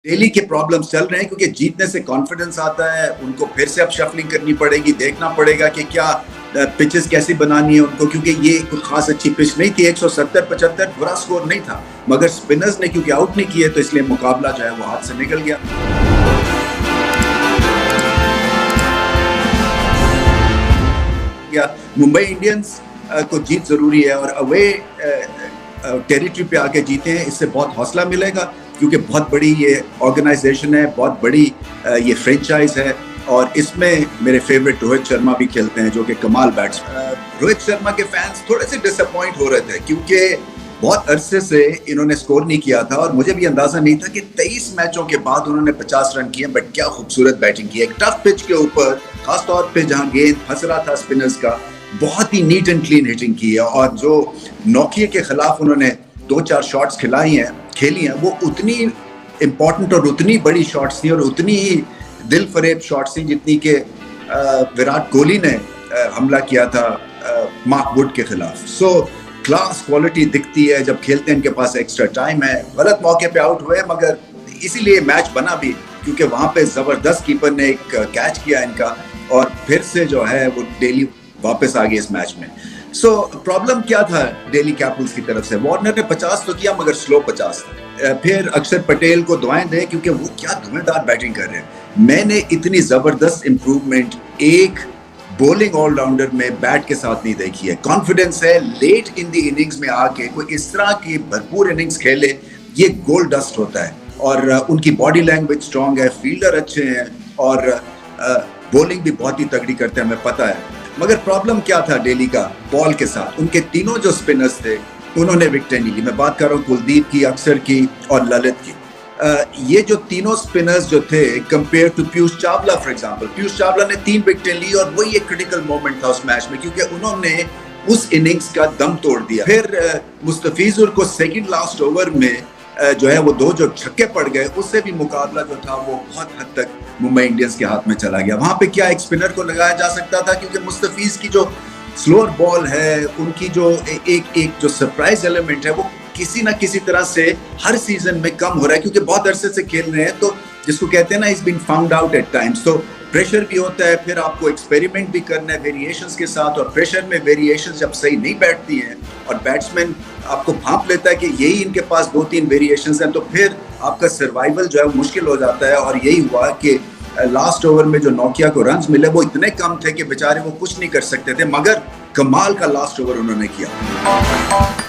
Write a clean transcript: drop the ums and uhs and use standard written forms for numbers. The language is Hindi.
डेली के प्रॉब्लम्स चल रहे हैं क्योंकि जीतने से कॉन्फिडेंस आता है, उनको फिर से अब शफलिंग करनी पड़ेगी, देखना पड़ेगा कि क्या पिचेस कैसी बनानी है उनको, क्योंकि ये कोई खास अच्छी पिच नहीं थी। 170-75 बुरा स्कोर नहीं था, मगर स्पिनर्स ने क्योंकि आउट नहीं किए तो इसलिए मुकाबला जो है वो हाथ से निकल गया। मुंबई इंडियंस को जीत जरूरी है और अवे टेरिटरी पे आके जीते हैं, इससे बहुत हौसला मिलेगा क्योंकि बहुत बड़ी ये ऑर्गेनाइजेशन है, बहुत बड़ी ये फ्रेंचाइज है और इसमें मेरे फेवरेट रोहित शर्मा भी खेलते हैं जो कि कमाल बैट्समैन। रोहित शर्मा के फैंस थोड़े से डिसअपॉइंट हो रहे थे क्योंकि बहुत अरसे से इन्होंने स्कोर नहीं किया था और मुझे भी अंदाजा नहीं था कि 23 मैचों के बाद उन्होंने 50 रन किए। बट क्या खूबसूरत बैटिंग की, एक टफ पिच के ऊपर, खासतौर पे जहां गेंद फंस रहा था स्पिनर्स का, बहुत ही नीट एंड क्लीन हिटिंग की है। और जो नोकिया के खिलाफ उन्होंने 2-4 शॉट्स खेली हैं वो उतनी इंपॉर्टेंट और उतनी बड़ी शॉट्स थी और उतनी ही दिल फरेब शॉट्स थी जितनी के विराट कोहली ने हमला किया था मार्क वुड के खिलाफ। सो क्लास क्वालिटी दिखती है जब खेलते हैं, इनके पास एक्स्ट्रा टाइम है। गलत मौके पे आउट हुए मगर इसीलिए मैच बना भी क्योंकि वहां पे जबरदस्त कीपर ने एक कैच किया इनका और फिर से जो है वो डेली वापस आ गए इस मैच में। सो प्रॉब्लम क्या था दिल्ली कैपिटल्स की तरफ से, वार्नर ने 50 तो किया मगर स्लो 50 था। फिर अक्षर पटेल को दुआएं दें क्योंकि वो क्या धुआंधार बैटिंग कर रहे हैं। मैंने इतनी जबरदस्त इंप्रूवमेंट एक बॉलिंग ऑलराउंडर में बैट के साथ नहीं देखी है। कॉन्फिडेंस है, लेट इन द इनिंग्स में आके कोई इस तरह की भरपूर इनिंग्स खेले, ये गोल्ड डस्ट होता है। और उनकी बॉडी लैंग्वेज स्ट्रांग है, फील्डर अच्छे हैं और बॉलिंग भी बहुत ही तगड़ी करते हैं, हमें पता है। मगर प्रॉब्लम क्या था दिल्ली का बॉल के साथ, उनके तीनों जो स्पिनर्स थे उन्होंने विकेटें नहीं ली। मैं बात कर रहा हूँ कुलदीप की, अक्षर की और ललित की। ये जो तीनों स्पिनर्स जो थे compare to Piyush Chawla for example, Piyush Chawla ने 3 विकेटें ली और वही एक क्रिटिकल मोमेंट था उस मैच में क्योंकि उन्होंने उस इनिंग्स का दम तोड़ दिया। फिर मुस्तफिजुर को सेकंड लास्ट ओवर में जो है वो 2 जो छक्के पड़ गए, उससे भी मुकाबला जो था वो बहुत हद तक मुंबई इंडियंस के हाथ में चला गया। वहां पे क्या एक स्पिनर को लगाया जा सकता था क्योंकि मुस्तफिज की जो स्लोअर बॉल है, उनकी जो एक जो सरप्राइज एलिमेंट है वो किसी ना किसी तरह से हर सीजन में कम हो रहा है क्योंकि बहुत अरसे से खेल रहे हैं, तो जिसको कहते हैं ना is been found out at times. तो प्रेशर भी होता है, फिर आपको एक्सपेरिमेंट भी करना है वेरिएशंस के साथ और प्रेशर में वेरिएशंस जब सही नहीं बैठती हैं और बैट्समैन आपको भांप लेता है कि यही इनके पास 2-3 वेरिएशंस हैं, तो फिर आपका सर्वाइवल जो है मुश्किल हो जाता है। और यही हुआ कि लास्ट ओवर में जो नोकिया को रन्स मिले वो इतने कम थे कि बेचारे वो कुछ नहीं कर सकते थे, मगर कमाल का लास्ट ओवर उन्होंने किया।